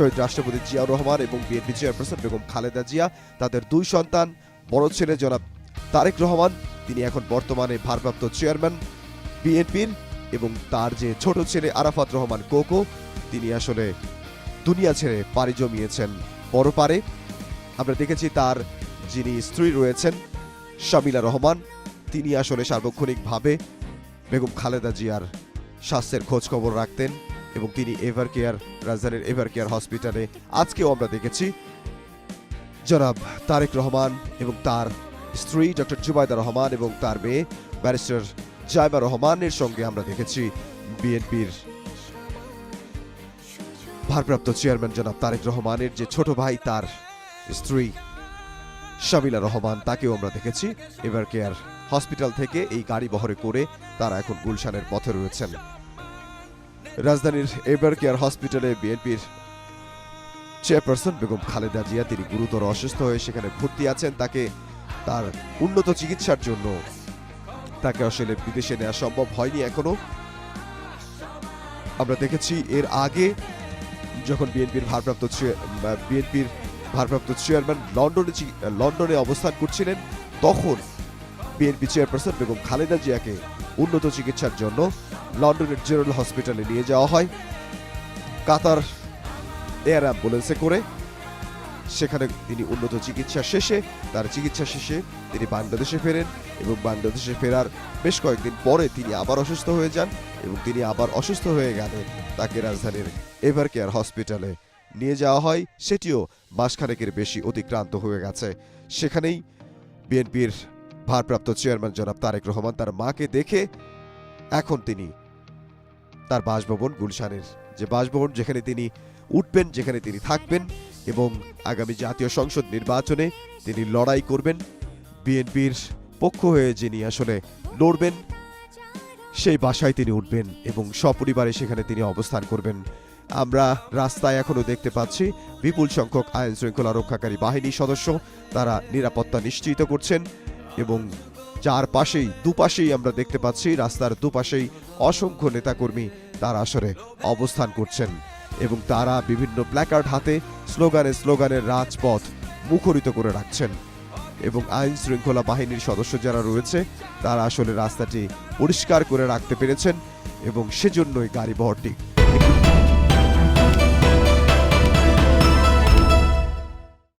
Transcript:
শহীদ রাষ্ট্রপতি জিয়াউর রহমান এবং BNP chairperson Begum Khaleda Zia, তাদের দুই সন্তান, বড় ছেলে জনাব তারেক রহমান, তিনি এখন বর্তমানে ভারপ্রাপ্ত চেয়ারম্যান বিএনপির, এবং তার যে ছোট ছেলে আরাফাত রহমান কোকো, তিনি আসলে দুনিয়া ছেড়ে পাড়ি জমিয়েছেন পরপারে। আমরা দেখেছি তার যিনি স্ত্রী রয়েছেন শামিলা রহমান, তিনি আসলে সার্বক্ষণিকভাবে বেগম খালেদা জিয়ার স্বাস্থ্যের খোঁজ খবর রাখতেন এবং তিনি এভার কেয়ার, রাজধানীর এভার কেয়ার হসপিটালে আজকেও আমরা দেখেছি জনাব তারেক রহমান এবং তার স্ত্রী ডক্টর জুবাইদা রহমান এবং তার মেয়ে ব্যারিস্টার জাইমা রহমানের সঙ্গে আমরা দেখেছি বিএনপির ভারপ্রাপ্ত চেয়ারম্যান জনাব তারেক রহমানের যে ছোট ভাই, তার স্ত্রী শামিলা রহমান, তাকেও আমরা দেখেছি এভার কেয়ার হসপিটাল থেকে এই গাড়ি বহরে করে তারা এখন গুলশানের পথে রয়েছেন। রাজধানীর এভার কেয়ার হসপিটালে বিএনপির চেয়ারপারসন বেগম খালেদা জিয়া, তিনি গুরুতর অসুস্থ হয়ে সেখানে ভর্তি আছেন। তাকে তার উন্নত চিকিৎসার জন্য তাকে আসলে বিদেশে নেওয়া সম্ভব হয়নি এখনো। আমরা দেখেছি এর আগে যখন বিএনপির ভারপ্রাপ্ত চেয়ারম্যান লন্ডনে অবস্থান করছিলেন, তখন বিএনপি চেয়ারপারসন বেগম খালেদা জিয়াকে উন্নত চিকিৎসার জন্য লন্ডনের জেনারেল হসপিটালে নিয়ে যাওয়া হয় কাতার এয়ার অ্যাম্বুলেন্সে করে। সেখানে তিনি উন্নত চিকিৎসা শেষে তিনি বাংলাদেশে ফেরেন এবং বাংলাদেশে ফেরার বেশ কয়েকদিন পরে তিনি আবার অসুস্থ হয়ে যান এবং তিনি আবার অসুস্থ হয়ে গেলে তাকে রাজধানীর এভার কেয়ার হসপিটালে নিয়ে যাওয়া হয়। সেটিও মাসখানেকের বেশি অতিক্রান্ত হয়ে গেছে। সেখানেই বিএনপির ভারপ্রাপ্ত চেয়ারম্যান জনাব তারেক রহমান তার মাকে দেখে এখন তিনি তার বাসভবন, গুলশানের যে বাসভবন, যেখানে তিনি উঠবেন, যেখানে তিনি থাকবেন এবং আগামী জাতীয় সংসদ নির্বাচনে তিনি লড়াই করবেন, বিএনপির পক্ষ হয়ে যিনি আসলে লড়বেন, সেই বাসায় তিনি উঠবেন এবং সপরিবারে সেখানে তিনি অবস্থান করবেন। আমরা রাস্তায় এখনো দেখতে পাচ্ছি বিপুল সংখ্যক আইন শৃঙ্খলা রক্ষাকারী বাহিনী সদস্য, তারা নিরাপত্তা নিশ্চিত করছেন এবং দুপাশেই আমরা দেখতে পাচ্ছি রাস্তার দুপাশেই অসংখ্য নেতাকর্মী তারা আসলে অবস্থান করছেন এবং তারা বিভিন্ন প্ল্যাকার্ড হাতে স্লোগানের রাজপথ মুখরিত করে রাখছেন এবং আইন শৃঙ্খলা বাহিনীর সদস্য যারা রয়েছে তারা আসলে রাস্তাটি পরিষ্কার করে রাখতে পেরেছেন এবং সেজন্যই গাড়ি বহরটি